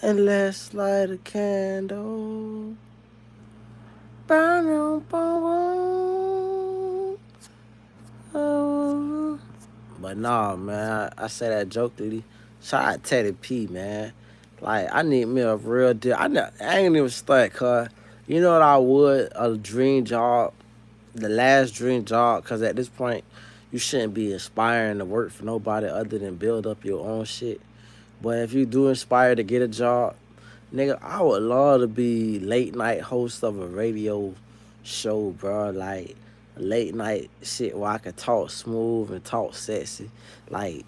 And let's light a candle. Burn on, burn on. But nah, man, I say that jokingly. Shout out Teddy P, man. Like, I need me a real deal. I ain't even stuck, cuz. You know what I would? A dream job. The last dream job, because at this point, you shouldn't be inspiring to work for nobody other than build up your own shit. But if you do inspire to get a job, nigga, I would love to be late night host of a radio show, bro. Like late night shit where I could talk smooth and talk sexy, like,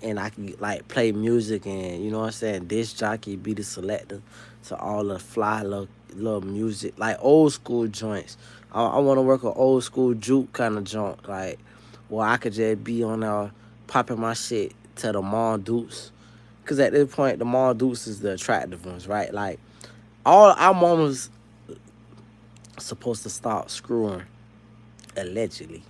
and I can like play music and you know what I'm saying. Disc jockey be the selector to all the fly little music, like old school joints. I want to work an old school juke kind of joint, like where I could just be on there popping my shit to the Mon Dukes. Cause at this point, the Mall Dukes is the attractive ones, right? Like all our mamas supposed to stop screwing allegedly.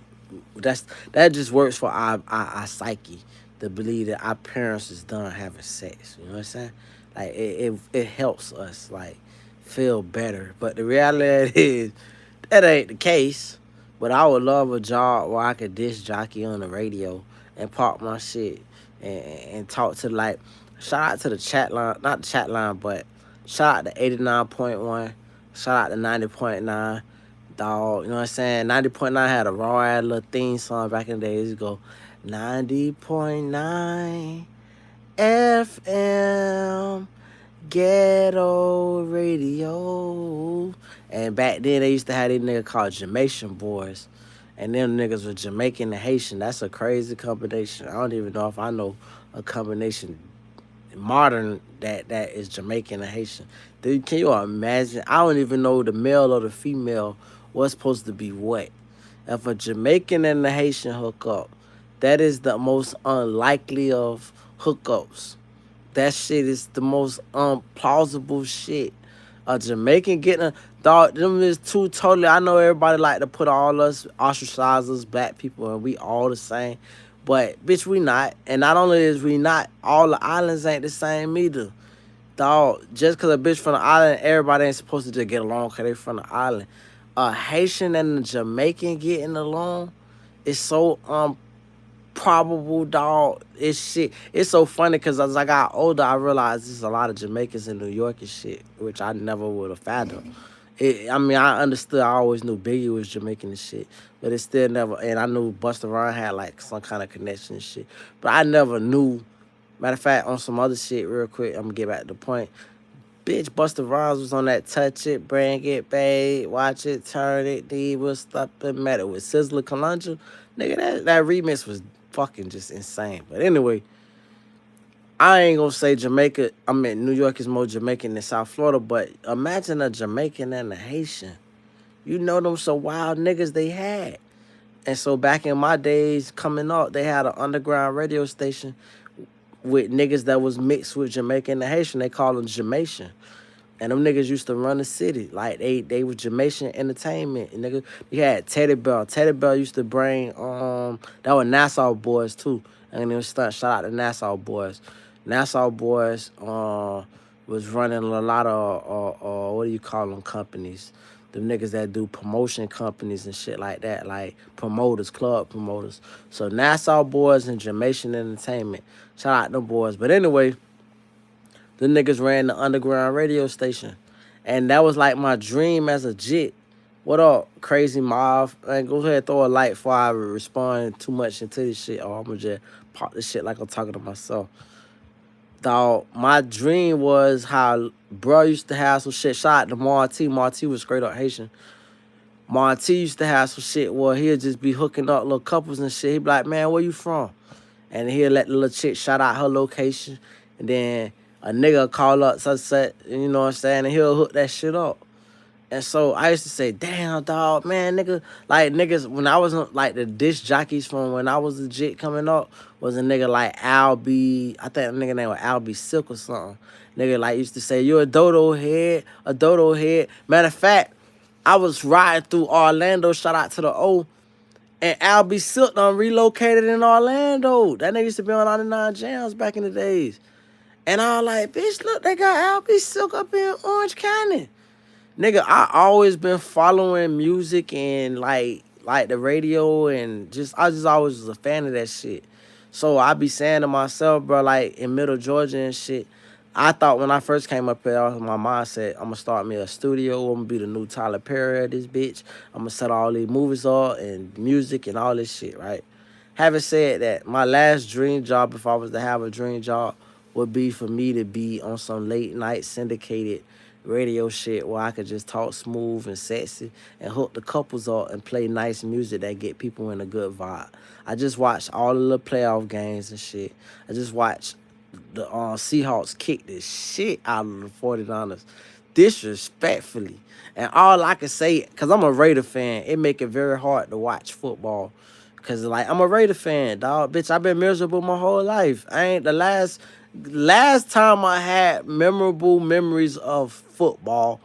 That's that just works for our psyche to believe that our parents is done having sex. You know what I'm saying? Like it helps us like feel better. But the reality is that ain't the case. But I would love a job where I could disc jockey on the radio and pop my shit and talk to like shout out to the chat line, not the chat line, but shout out to 89.1, shout out to 90.9. Dog, you know what I'm saying? 90.9 had a raw ass little theme song back in the days ago. 90.9 FM Ghetto Radio. And back then they used to have these niggas called Jamaican boys. And them niggas were Jamaican and Haitian. That's a crazy combination. I don't even know if I know a combination modern that is Jamaican and Haitian. Dude, can you imagine? I don't even know the male or the female was supposed to be what. If a Jamaican and a Haitian hook up, that is the most unlikely of hookups. That shit is the most unplausible shit. A Jamaican getting a dog, them is two totally. I know everybody like to put all us ostracize us black people and we all the same, but bitch we not. And not only is we not, all the islands ain't the same either. Dog, just cause a bitch from the island, everybody ain't supposed to just get along cause they from the island. A Haitian and a Jamaican getting along is so probable, dog. It's shit. It's so funny because as I got older, I realized there's a lot of Jamaicans in New York and shit, which I never would have fathomed. I mean, I understood. I always knew Biggie was Jamaican and shit, but it still never. And I knew Busta Rhymes had like some kind of connection and shit, but I never knew. Matter of fact, on some other shit, real quick, I'm gonna get back to the point. Bitch, Busta Rhymes was on that Touch It, Bring It, Babe, Watch It, Turn It, Diva, Stop and Matter with Sizzler Kalunja. Nigga, that remix was fucking just insane. But anyway, I ain't gonna say Jamaica, I mean, New York is more Jamaican than South Florida, but imagine a Jamaican and a Haitian. You know them some wild niggas they had. And so back in my days coming up, they had an underground radio station with niggas that was mixed with Jamaican and Haitian. They call them Jamaican. And them niggas used to run the city. Like they was Jamaican entertainment. And nigga, we had Teddy Bell. Teddy Bell used to bring that was Nassau boys too. And then shout out to Nassau boys. Nassau boys was running a lot of what do you call them companies? The niggas that do promotion companies and shit like that, like promoters, club promoters. So Nassau boys and Jamaican entertainment. Shout out them boys. But anyway, the niggas ran the underground radio station. And that was like my dream as a jit. What up, crazy mob? And go ahead, throw a light before I respond too much into this shit. Or I'm gonna just pop this shit like I'm talking to myself. Dog, my dream was how bro used to have some shit. Shout out to Marty. Marty was straight up Haitian. Marty used to have some shit where he'd just be hooking up little couples and shit. He'd be like, man, where you from? And he'll let the little chick shout out her location. And then a nigga call up sunset, you know what I'm saying? And he'll hook that shit up. And so I used to say, damn, dog, man, nigga. Like, niggas, when I was like the disc jockeys from when I was legit coming up, was a nigga like Al B. I think a nigga name was Al B. Silk or something. Nigga, like, used to say, you a dodo head, a dodo head. Matter of fact, I was riding through Orlando, shout out to the O, and Al B. Silk done relocated in Orlando. That nigga used to be on 99 Jams back in the days. And I was like, bitch, look, they got Albie Silk up in Orange County. Nigga, I always been following music and like the radio and I just always was a fan of that shit. So I be saying to myself, bro, like in Middle Georgia and shit, I thought when I first came up here, my mindset, I'm gonna start me a studio. I'm gonna be the new Tyler Perry of this bitch. I'm gonna set all these movies up and music and all this shit, right? Having said that, my last dream job, if I was to have a dream job, would be for me to be on some late night syndicated radio shit where I could just talk smooth and sexy and hook the couples up and play nice music that get people in a good vibe. I just watched all of the playoff games and shit. I just watched the Seahawks kick the shit out of the 49ers disrespectfully. And all I can say, because I'm a Raider fan, it make it very hard to watch football. Cause like I'm a Raider fan, dog. Bitch, I've been miserable my whole life. I ain't the last time I had memorable memories of football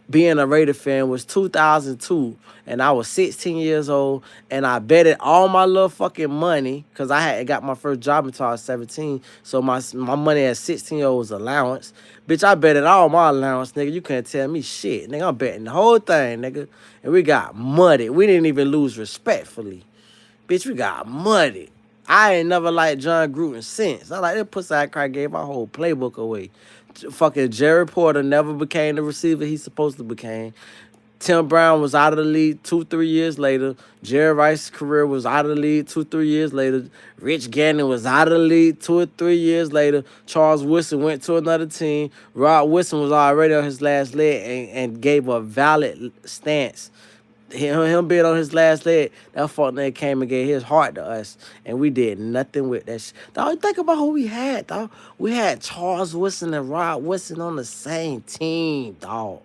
being a Raider fan was 2002, and I was 16 years old, and I betted all my little fucking money because I had got my first job until I was 17. So my money at 16 year old was allowance. Bitch, I betted all my allowance, nigga. You can't tell me shit, nigga. I'm betting the whole thing, nigga, and we got muddy. We didn't even lose respectfully. Bitch, we got muddy. I ain't never liked John Gruden since. I like that pussy I crack gave my whole playbook away. Fucking Jerry Porter never became the receiver he's supposed to become. Tim Brown was out of the league 2-3 years later. Jerry Rice's career was out of the league 2-3 years later. Rich Gannon was out of the league 2 or 3 years later. Charles Woodson went to another team. Rod Woodson was already on his last leg and gave a valid stance. Him being on his last leg, that fuck nigga came and gave his heart to us, and we did nothing with that shit. Dog, think about who we had, dog. We had Charles Woodson and Rod Woodson on the same team, dog.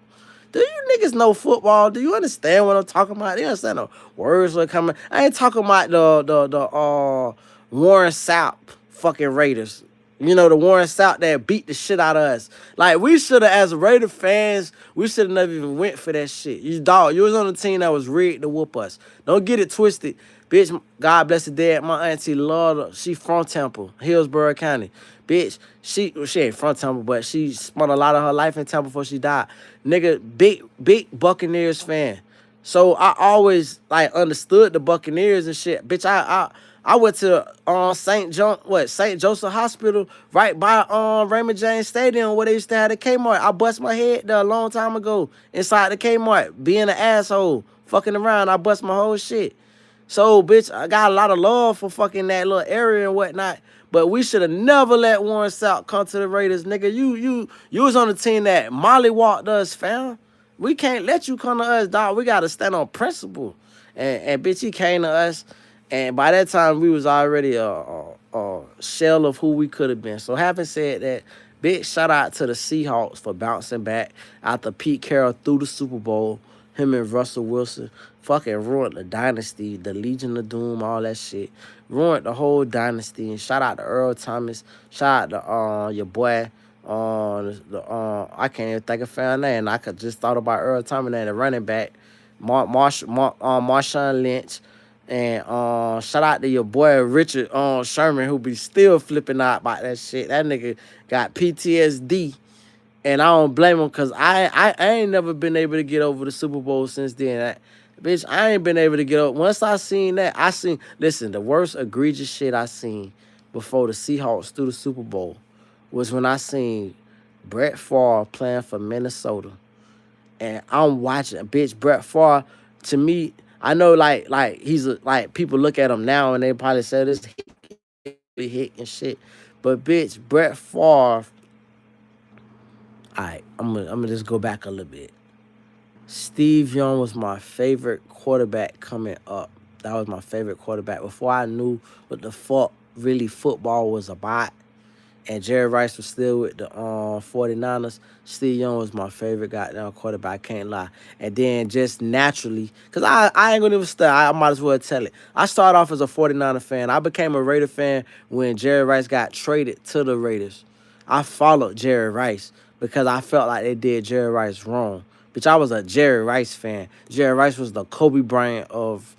Do you niggas know football? Do you understand what I'm talking about? Do you understand the words that are coming? I ain't talking about the Warren Sapp fucking Raiders. You know, the Warren Sapp that beat the shit out of us. Like, we should have, as Raider fans, we should have never even went for that shit. You was on a team that was rigged to whoop us. Don't get it twisted. Bitch, God bless the dead. My auntie, Lord, she from Temple, Hillsborough County. Bitch, she ain't from Temple, but she spent a lot of her life in Temple before she died. Nigga, big Buccaneers fan. So I always like understood the Buccaneers and shit. Bitch, I went to St. Joseph Hospital right by Raymond James Stadium where they used to have the Kmart. I bust my head there a long time ago inside the Kmart, being an asshole, fucking around. I bust my whole shit. So, bitch, I got a lot of love for fucking that little area and whatnot. But we should have never let Warren Sapp come to the Raiders, nigga. You was on the team that Molly walked us, fam. We can't let you come to us, dog. We gotta stand on principle. And bitch, he came to us, and by that time we was already a shell of who we could have been. So having said that, big shout out to the Seahawks for bouncing back after Pete Carroll threw the Super Bowl. Him and Russell Wilson fucking ruined the dynasty, the Legion of Doom, all that shit. Ruined the whole dynasty. And shout out to Earl Thomas. Shout out to your boy. I can't even think of fan name. I could just thought about Earl Thomas and the running back, Marshawn Lynch. And shout out to your boy Richard Sherman, who be still flipping out about that shit. That nigga got PTSD. And I don't blame him because I ain't never been able to get over the Super Bowl since then. Bitch, I ain't been able to get over. Once I seen that, listen, the worst egregious shit I seen before the Seahawks threw the Super Bowl was when I seen Brett Favre playing for Minnesota. And I'm watching, bitch, Brett Favre, to me, I know like like people look at him now and they probably say this hit and shit. But bitch, Brett Favre, all right, I'm gonna just go back a little bit. Steve Young was my favorite quarterback coming up. That was my favorite quarterback. Before I knew what the fuck really football was about, and Jerry Rice was still with the 49ers, Steve Young was my favorite goddamn quarterback, I can't lie. And then just naturally, because I ain't going to even start, I might as well tell it. I started off as a 49er fan. I became a Raider fan when Jerry Rice got traded to the Raiders. I followed Jerry Rice because I felt like they did Jerry Rice wrong. Bitch, I was a Jerry Rice fan. Jerry Rice was the Kobe Bryant of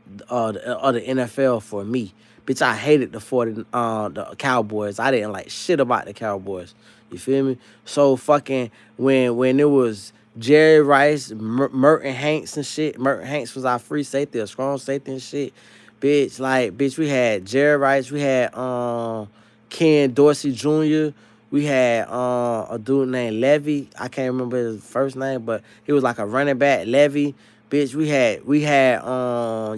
the NFL for me. Bitch, I hated the Cowboys. I didn't like shit about the Cowboys. You feel me? So fucking when it was Jerry Rice, Merton Hanks and shit. Merton Hanks was our free safety, a strong safety and shit. Bitch, like bitch, we had Jerry Rice, we had Ken Dorsey Jr. We had a dude named Levy. I can't remember his first name, but he was like a running back, Levy. Bitch, we had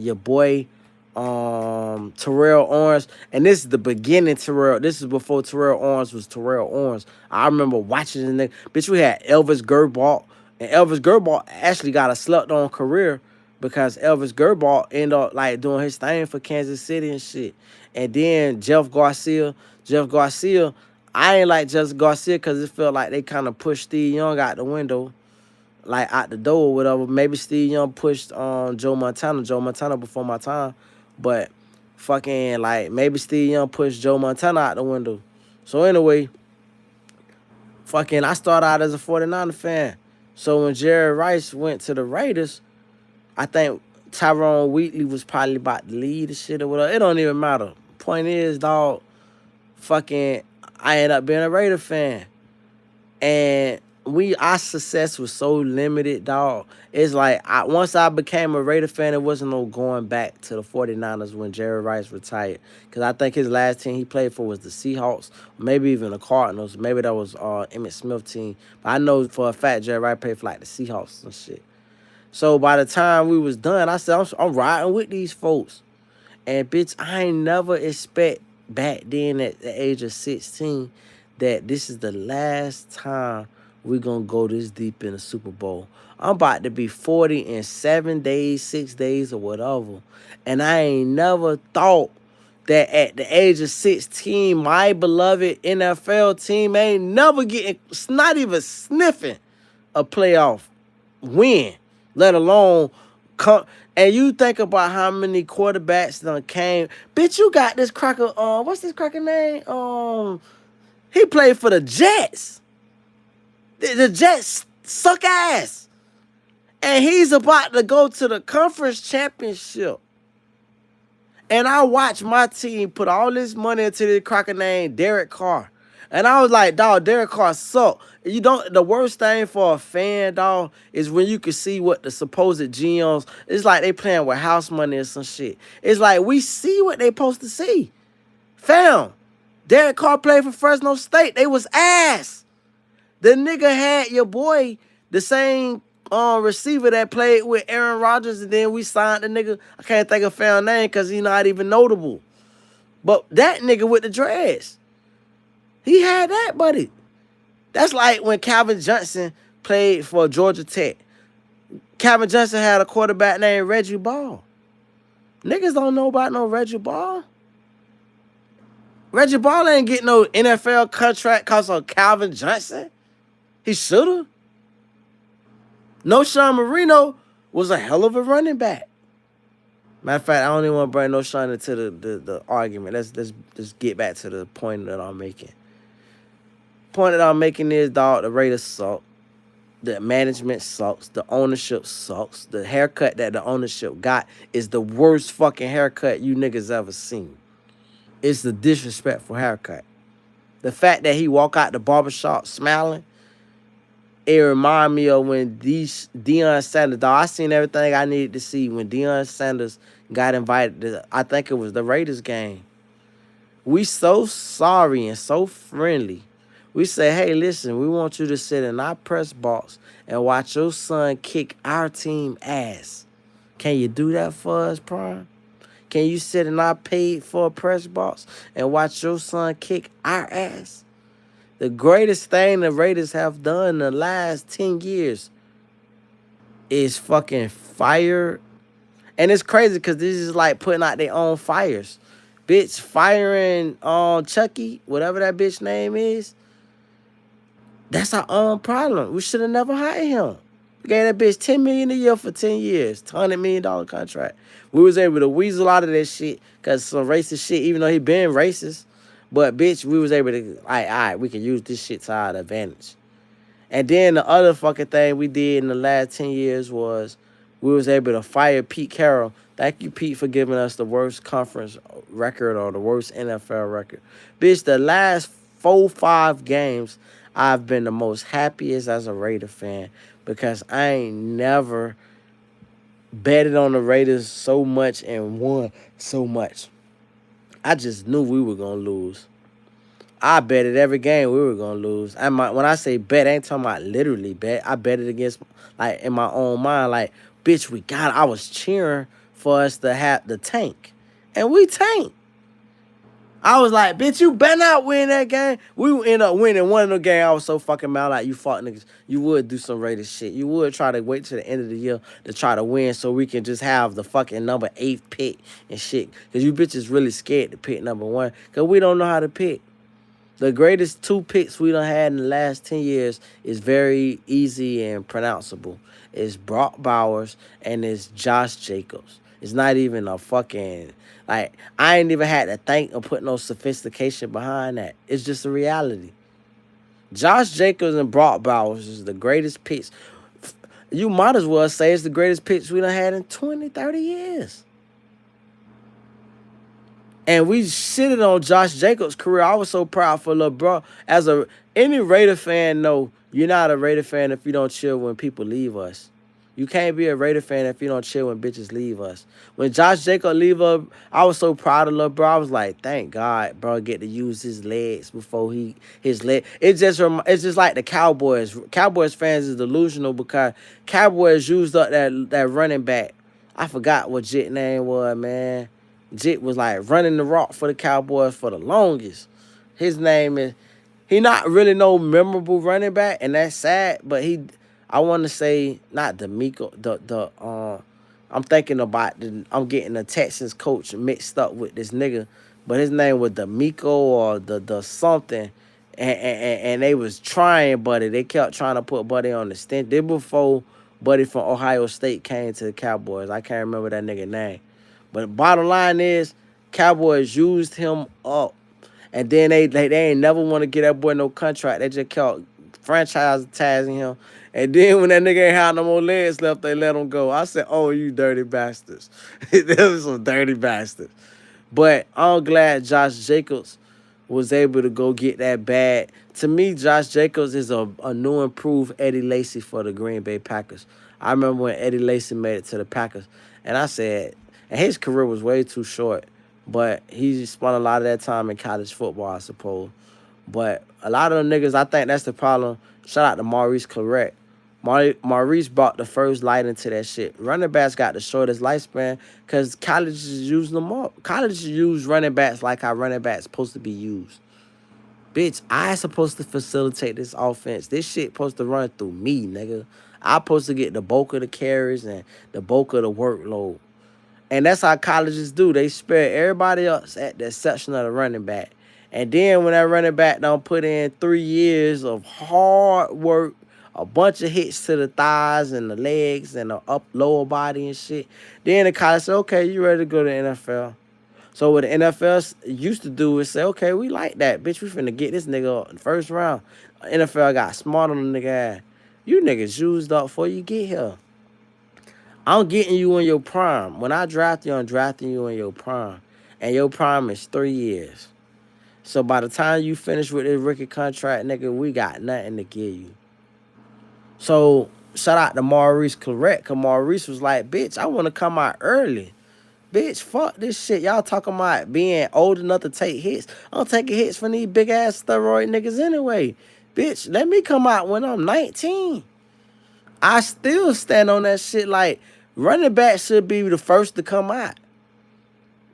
your boy Terrell Owens, and this is the beginning Terrell. This is before Terrell Owens was Terrell Owens. I remember watching this nigga. Bitch, we had Elvis Gerbalt, and Elvis Gerbalt actually got a slept on career because Elvis Gerbalt ended up like doing his thing for Kansas City and shit. And then Jeff Garcia, I ain't like Jeff Garcia because it felt like they kind of pushed Steve Young out the window, like out the door or whatever. Maybe Steve Young pushed Joe Montana. Joe Montana before my time. But fucking like maybe Steve Young pushed Joe Montana out the window. So anyway, fucking I started out as a 49er fan. So when Jerry Rice went to the Raiders, I think Tyrone Wheatley was probably about to lead the shit or whatever. It don't even matter. Point is, dog, fucking I ended up being a Raider fan. And our success was so limited, dog. It's like once I became a Raider fan, it wasn't no going back to the 49ers when Jerry Rice retired. Because I think his last team he played for was the Seahawks, maybe even the Cardinals. Maybe that was Emmitt Smith team. But I know for a fact Jerry Rice played for like the Seahawks and shit. So by the time we was done, I said, I'm riding with these folks. And bitch, I ain't never expect back then at the age of 16 that this is the last time we gonna go this deep in the Super Bowl. I'm about to be 40 in 7 days, 6 days, or whatever. And I ain't never thought that at the age of 16, my beloved NFL team ain't never getting, not even sniffing a playoff win, let alone come. And you think about how many quarterbacks done came. Bitch, you got this cracker. What's this cracker name? He played for the Jets. The Jets suck ass, and he's about to go to the conference championship. And I watched my team put all this money into this cracker named Derek Carr. And I was like, dog, Derek Carr suck. You don't. The worst thing for a fan, dog, is when you can see what the supposed GMs. It's like they playing with house money or some shit. It's like we see what they supposed to see. Fam, Derek Carr played for Fresno State. They was ass. The nigga had your boy, the same receiver that played with Aaron Rodgers, and then we signed the nigga. I can't think of found name because he's not even notable. But that nigga with the dreads, he had that, buddy. That's like when Calvin Johnson played for Georgia Tech. Calvin Johnson had a quarterback named Reggie Ball. Niggas don't know about no Reggie Ball. Reggie Ball ain't getting no NFL contract because of Calvin Johnson. He should have. No, Sean Marino was a hell of a running back. Matter of fact, I don't even want to bring no Sean into the argument. Let's get back to the point that I'm making. Point that I'm making is, dog, the Raiders suck. The management sucks. The ownership sucks. The haircut that the ownership got is the worst fucking haircut you niggas ever seen. It's the disrespectful haircut. The fact that he walk out the barbershop smiling, it remind me of when Deion Sanders, dog, I seen everything I needed to see when Deion Sanders got invited to, I think it was the Raiders game. We so sorry and so friendly. We say, hey, listen, we want you to sit in our press box and watch your son kick our team ass. Can you do that for us, Prime? Can you sit in our paid for press box and watch your son kick our ass? The greatest thing the Raiders have done in the last 10 years is fucking fire. And it's crazy because this is like putting out their own fires. Bitch, firing Chucky, whatever that bitch name is, that's our own problem. We should have never hired him. We gave that bitch $10 million a year for 10 years, $100 million contract. We was able to weasel out of that shit because some racist shit, even though he been racist. But, bitch, we was able to, like, all right, we can use this shit to our advantage. And then the other fucking thing we did in the last 10 years was we was able to fire Pete Carroll. Thank you, Pete, for giving us the worst conference record or the worst NFL record. Bitch, the last 4-5 games, I've been the most happiest as a Raider fan because I ain't never betted on the Raiders so much and won so much. I just knew we were gonna lose. I betted every game we were gonna lose. When I say bet, I ain't talking about literally bet. I bet it against like in my own mind, like bitch, we got it. I was cheering for us to have the tank, and we tanked. I was like, bitch, you better not win that game. We would end up winning one of the game. I was so fucking mad, like you fought niggas. You would do some Raiders shit. You would try to wait till the end of the year to try to win so we can just have the fucking number 8 pick and shit. Cause you bitches really scared to pick number 1. Cause we don't know how to pick. The greatest 2 picks we done had in the last 10 years is very easy and pronounceable. It's Brock Bowers and it's Josh Jacobs. It's not even a fucking, like, I ain't even had to think or put no sophistication behind that. It's just a reality. Josh Jacobs and Brock Bowers is the greatest picks. You might as well say it's the greatest picks we done had in 20, 30 years. And we shitted on Josh Jacobs' career. I was so proud for little bro. Any Raider fan know you're not a Raider fan if you don't chill when people leave us. You can't be a Raider fan if you don't chill when bitches leave us. When Josh Jacobs leave us, I was so proud of little bro. I was like, thank God, bro, get to use his legs before his leg. It's just like the Cowboys. Cowboys fans is delusional because Cowboys used up that running back. I forgot what Jit name was, man. Jit was like running the rock for the Cowboys for the longest. His name is, he not really no memorable running back, and that's sad. But I want to say not D'Amico. I'm thinking about I'm getting the Texans coach mixed up with this nigga, but his name was D'Amico or the something, and they was trying Buddy. They kept trying to put Buddy on the stench. They before Buddy from Ohio State came to the Cowboys. I can't remember that nigga name. But bottom line is, Cowboys used him up. And then they ain't never want to get that boy no contract. They just kept franchise tagging him. And then when that nigga ain't had no more legs left, they let him go. I said, oh, you dirty bastards. Those some dirty bastards. But I'm glad Josh Jacobs was able to go get that bag. To me, Josh Jacobs is a new improved Eddie Lacy for the Green Bay Packers. I remember when Eddie Lacy made it to the Packers. And I said, and his career was way too short. But he spent a lot of that time in college football, I suppose. But a lot of them niggas, I think that's the problem. Shout out to Maurice Clarett. Maurice brought the first light into that shit. Running backs got the shortest lifespan because colleges use them up. Colleges use running backs like how running backs supposed to be used. Bitch, I supposed to facilitate this offense. This shit supposed to run through me, nigga. I supposed to get the bulk of the carries and the bulk of the workload. And that's how colleges do. They spare everybody else at the exception of the running back. And then when that running back don't put in 3 years of hard work, a bunch of hits to the thighs and the legs and the lower body and shit, then the college say, okay, you ready to go to the NFL. So what the NFL used to do is say, okay, we like that. Bitch, we finna get this nigga in the first round. NFL got smart on the nigga ass. You niggas used up before you get here. I'm getting you in your prime. When I draft you, I'm drafting you in your prime. And your prime is 3 years. So by the time you finish with this rookie contract, nigga, we got nothing to give you. So shout out to Maurice Clarett, because Maurice was like, bitch, I want to come out early. Bitch, fuck this shit. Y'all talking about being old enough to take hits. I'm taking hits from these big-ass steroid niggas anyway. Bitch, let me come out when I'm 19. I still stand on that shit like running back should be the first to come out.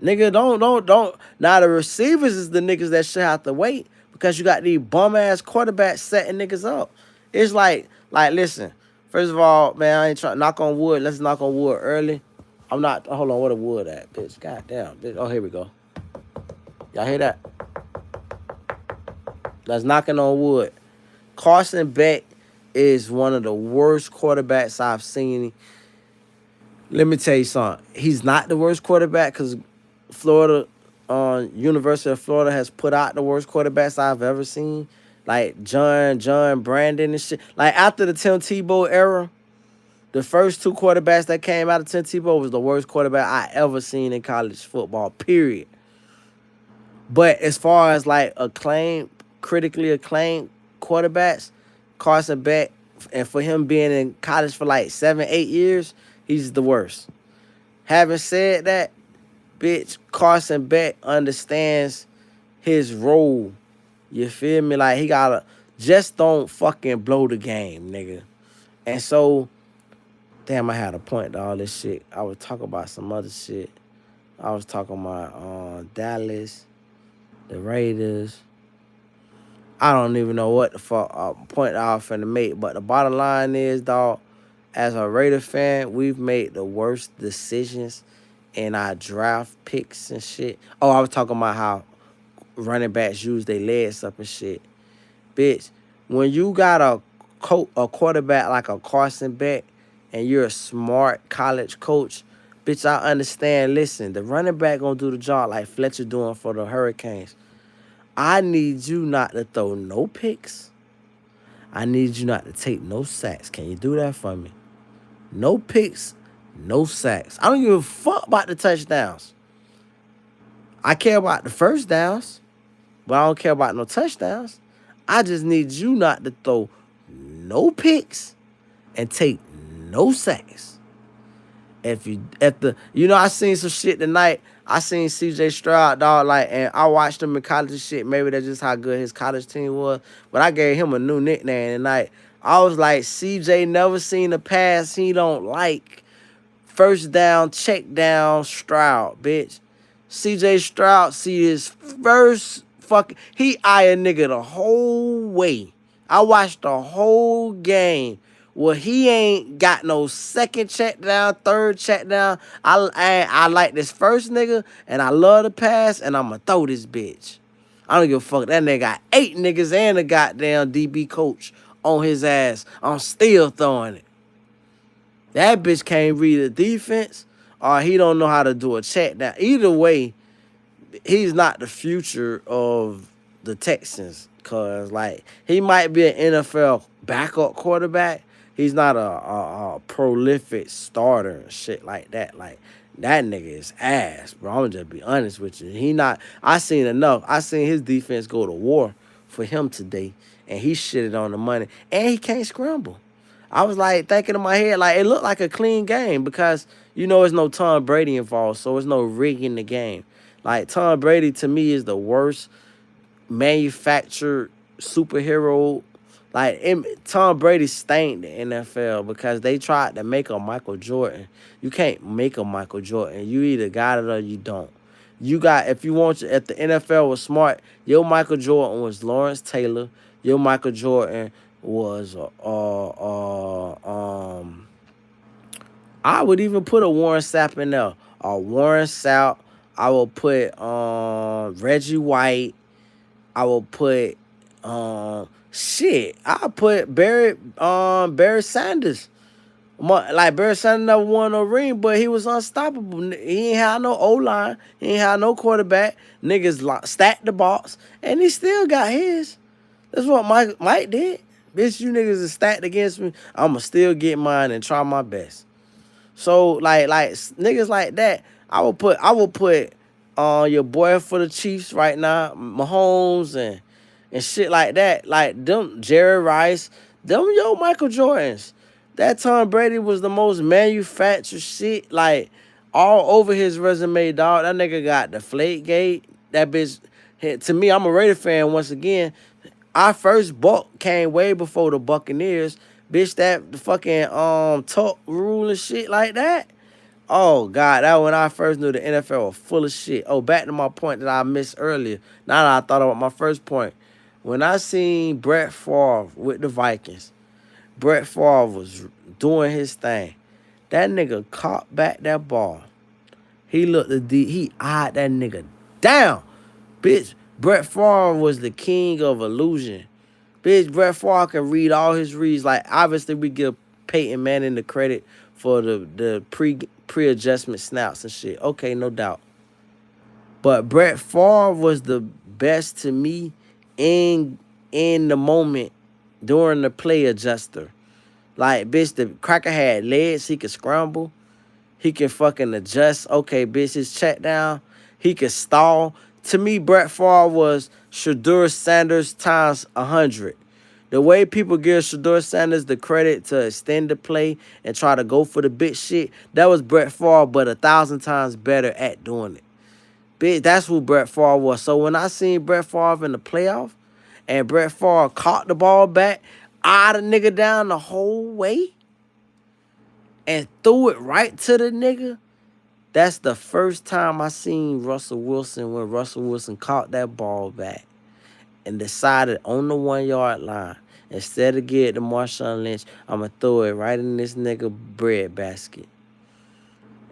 Nigga, don't. Now, the receivers is the niggas that should have to wait because you got these bum-ass quarterbacks setting niggas up. It's like, listen, first of all, man, I ain't trying to knock on wood. Let's knock on wood early. I'm not, hold on, where the wood at, bitch? Goddamn, bitch. Oh, here we go. Y'all hear that? That's knocking on wood. Carson Beck is one of the worst quarterbacks I've seen. Let me tell you something. He's not the worst quarterback because Florida, University of Florida has put out the worst quarterbacks I've ever seen. Like John Brandon and shit. Like after the Tim Tebow era, the first 2 quarterbacks that came out of Tim Tebow was the worst quarterback I ever seen in college football, period. But as far as like critically acclaimed quarterbacks, Carson Beck, and for him being in college for like 7, 8 years, he's the worst. Having said that, bitch, Carson Beck understands his role. You feel me? Like he gotta just don't fucking blow the game, nigga. And so, damn, I had a point to all this shit. I was talking about some other shit. I was talking about Dallas, the Raiders. I don't even know what the fuck point I was finna make. But the bottom line is, dog, as a Raider fan, we've made the worst decisions in our draft picks and shit. Oh, I was talking about how running backs use their legs up and shit. Bitch, when you got a quarterback like a Carson Beck and you're a smart college coach, bitch, I understand. Listen, the running back gonna do the job like Fletcher doing for the Hurricanes. I need you not to throw no picks. I need you not to take no sacks. Can you do that for me? No picks, no sacks. I don't give a fuck about the touchdowns. I care about the first downs, but I don't care about no touchdowns. I just need you not to throw no picks and take no sacks. I seen some shit tonight. I seen CJ Stroud, dog, like, and I watched him in college and shit. Maybe that's just how good his college team was. But I gave him a new nickname tonight. I was like, CJ never seen a pass he don't like. First down, check down, Stroud, bitch. CJ Stroud see his first he eye a nigga the whole way. I watched the whole game. Well, he ain't got no second check down, third check down. I like this first nigga, and I love the pass, and I'ma throw this bitch. I don't give a fuck. That nigga got 8 niggas and a goddamn DB coach on his ass. I'm still throwing it. That bitch can't read the defense, or he don't know how to do a check down. Either way, he's not the future of the Texans. Cause like he might be an NFL backup quarterback. He's not a prolific starter and shit like that. Like that nigga is ass, bro. I'm gonna just be honest with you. He not. I seen enough. I seen his defense go to war for him today, and he shitted on the money, and he can't scramble. I was like thinking in my head, like it looked like a clean game because there's no Tom Brady involved, so there's no rigging the game. Like Tom Brady to me is the worst manufactured superhero. Like Tom Brady stained the NFL because they tried to make a Michael Jordan. You can't make a Michael Jordan. You either got it or you don't. You got if the NFL was smart, your Michael Jordan was Lawrence Taylor. Your Michael Jordan was I would even put a Warren Sapp in there. Warren Sapp. I will put Reggie White. I will put I'll put Barry Sanders. Like Barry Sanders never won no ring, but he was unstoppable. He ain't had no O-line. He ain't had no quarterback. Niggas stacked the box, and he still got his. That's what Mike did. Bitch, you niggas is stacked against me. I'ma still get mine and try my best. So like niggas like that, I will put your boy for the Chiefs right now, Mahomes and shit like that. Like them Jerry Rice, them Michael Jordans. That Tom Brady was the most manufactured shit, like all over his resume, dog. That nigga got the flake gate. That bitch, to me, I'm a Raider fan once again. Our first buck came way before the Buccaneers. Bitch, that the fucking talk rule and shit like that. Oh, God, that when I first knew the NFL was full of shit. Oh, back to my point that I missed earlier. Now that I thought about my first point. When I seen Brett Favre with the Vikings, Brett Favre was doing his thing. That nigga caught back that ball. He eyed that nigga down. Bitch, Brett Favre was the king of illusion. Bitch, Brett Favre can read all his reads. Like, obviously, we give Peyton Manning the credit for the pre-adjustment snaps and shit. Okay, no doubt. But Brett Favre was the best to me in the moment during the play adjuster. Like, bitch, the cracker had legs. He could scramble. He can fucking adjust. Okay, bitch, his check down. He could stall. To me, Brett Favre was Shadur Sanders times 100. The way people give Shador Sanders the credit to extend the play and try to go for the big shit, that was Brett Favre, but 1,000 times better at doing it. Bitch, that's who Brett Favre was. So when I seen Brett Favre in the playoff and Brett Favre caught the ball back, eyed a nigga down the whole way and threw it right to the nigga, that's the first time I seen Russell Wilson when Russell Wilson caught that ball back and decided on the 1 yard line, instead of getting to Marshawn Lynch, I'm going to throw it right in this nigga bread basket.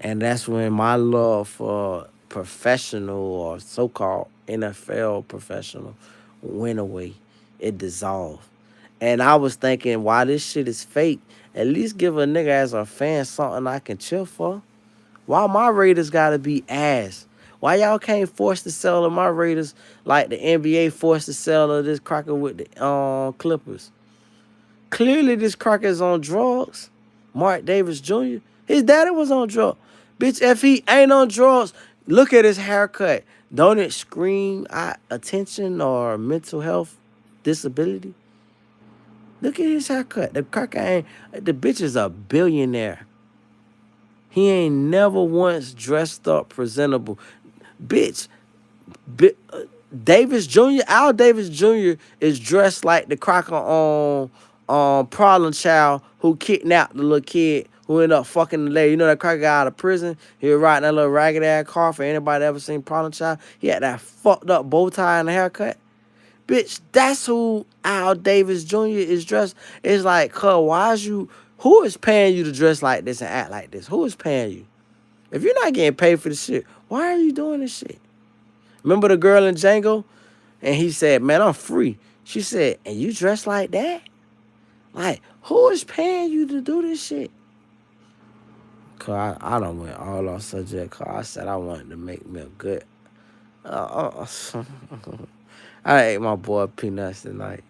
And that's when my love for professional or so-called NFL professional went away. It dissolved. And I was thinking, why this shit is fake, at least give a nigga as a fan something I can chill for. Why my Raiders gotta be ass? Why y'all can't force the sale of my Raiders like the NBA forced the sale of this cracker with the Clippers? Clearly this cracker's on drugs. Mark Davis Jr. His daddy was on drugs. Bitch, if he ain't on drugs, look at his haircut. Don't it scream attention or mental health disability? Look at his haircut. The cracker ain't, the bitch is a billionaire. He ain't never once dressed up presentable. Bitch, Davis Jr., Al Davis Jr. is dressed like the cracker on Problem Child who kidnapped the little kid who ended up fucking the lady. You know that cracker got out of prison? He was riding that little ragged ass car. For anybody that ever seen Problem Child, he had that fucked up bow tie and a haircut. Bitch, that's who Al Davis Jr. is dressed. It's like, who is paying you to dress like this and act like this? Who is paying you? If you're not getting paid for this shit, why are you doing this shit? Remember the girl in Django? And he said, man, I'm free. She said, and you dress like that? Like, who is paying you to do this shit? Cause I don't went all off subject. Cause I said I wanted to make me a good. I ate my boy peanuts tonight.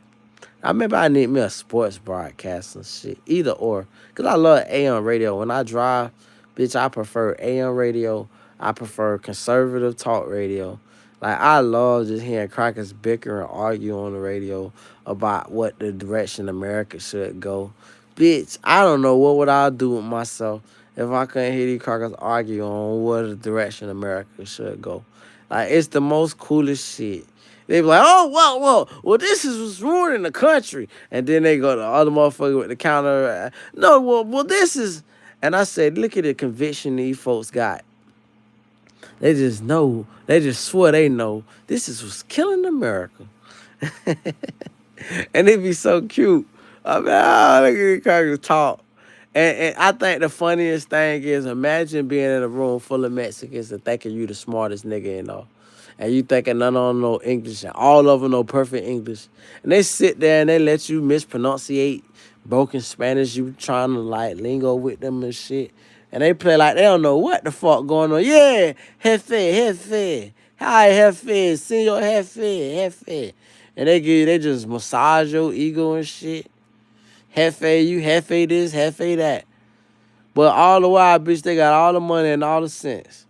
I remember I need me a sports broadcast and shit. Either or. Because I love AM radio. When I drive, bitch, I prefer AM radio. I prefer conservative talk radio. Like, I love just hearing crackers bicker and argue on the radio about what the direction America should go. Bitch, I don't know what would I do with myself if I couldn't hear these crackers argue on what the direction America should go. Like, it's the most coolest shit. They be like, oh, well, this is what's ruining the country. And then they go to the other motherfucker with the counter. No, well, this is. And I said, look at the conviction these folks got. They just know. They just swear they know. This is what's killing America. And it be so cute. I mean, look at these crackers talk. And I think the funniest thing is, imagine being in a room full of Mexicans and thinking you the smartest nigga in all. And you thinking none of them know English, and all of them know perfect English. And they sit there and they let you mispronunciate broken Spanish. You trying to like lingo with them and shit. And they play like they don't know what the fuck going on. Yeah, jefe. Hi, jefe. Senor jefe. And they just massage your ego and shit. Jefe, you jefe this, jefe that. But all the while, bitch, they got all the money and all the sense.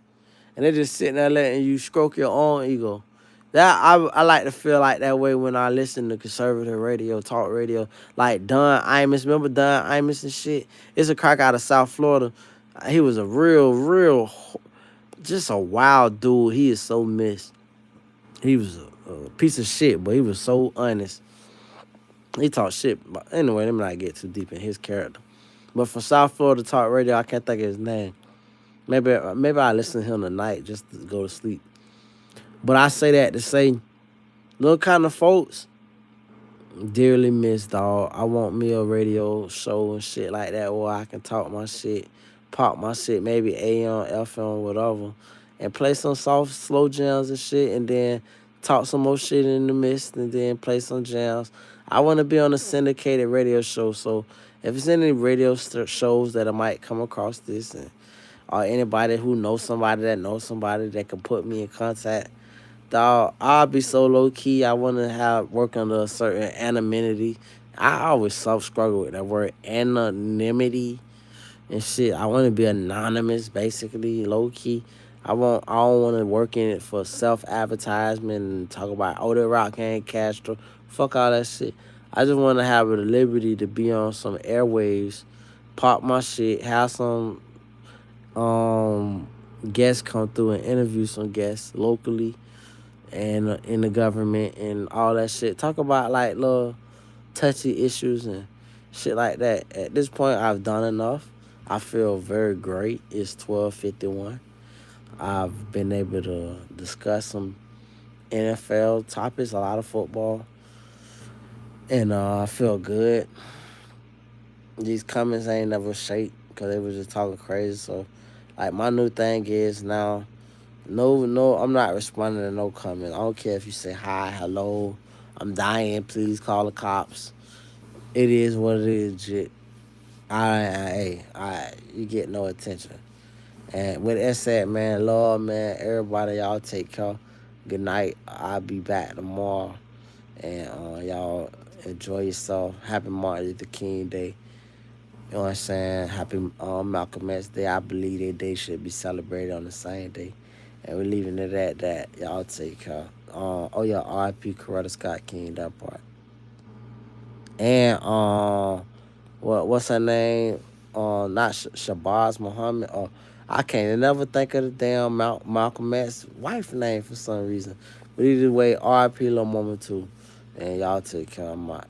And they just sitting there letting you stroke your own ego. That I like to feel like that way when I listen to conservative radio, talk radio. Like Don Imus. Remember Don Imus and shit? It's a crack out of South Florida. He was a real, just a wild dude. He is so missed. He was a piece of shit, but he was so honest. He talked shit. But anyway, let me not get too deep in his character. But for South Florida talk radio, I can't think of his name. Maybe I listen to him tonight just to go to sleep. But I say that to say, little kind of folks, dearly miss, dog. I want me a radio show and shit like that where I can talk my shit, pop my shit, maybe AM, FM, whatever, and play some soft, slow jams and shit, and then talk some more shit in the midst, and then play some jams. I want to be on a syndicated radio show, so if it's any radio shows that I might come across this, or anybody who knows somebody that can put me in contact, dog, I'll be so low key. I want to work under a certain anonymity. I always struggle with that word, anonymity and shit. I want to be anonymous, basically, low key. I don't want to work in it for self advertisement and talk about that rock Game Castro. Fuck all that shit. I just want to have the liberty to be on some airwaves, pop my shit, have some um guests come through and interview some guests locally and in the government and all that shit. Talk about like little touchy issues and shit like that. At this point, I've done enough. I feel very great. It's 12:51. I've been able to discuss some NFL topics, a lot of football, and I feel good. These comments ain't never shake because they was just talking crazy. So, like, my new thing is now, no, I'm not responding to no comments. I don't care if you say hi, hello, I'm dying, please call the cops. It is what it is, jit. You get no attention. And with that said, man, Lord, man, everybody, y'all take care. Good night. I'll be back tomorrow. And y'all enjoy yourself. Happy Martin Luther King Day. You know what I'm saying? Happy Malcolm X Day. I believe that they should be celebrated on the same day. And we're leaving it at that. Y'all take care. Oh yeah, R.I.P. Coretta Scott King, that part. And what's her name? Not Shabazz Muhammad. I can't never think of the damn Malcolm X wife name for some reason. But either way, R.I.P. Little Mama too. And y'all take care. I'm out.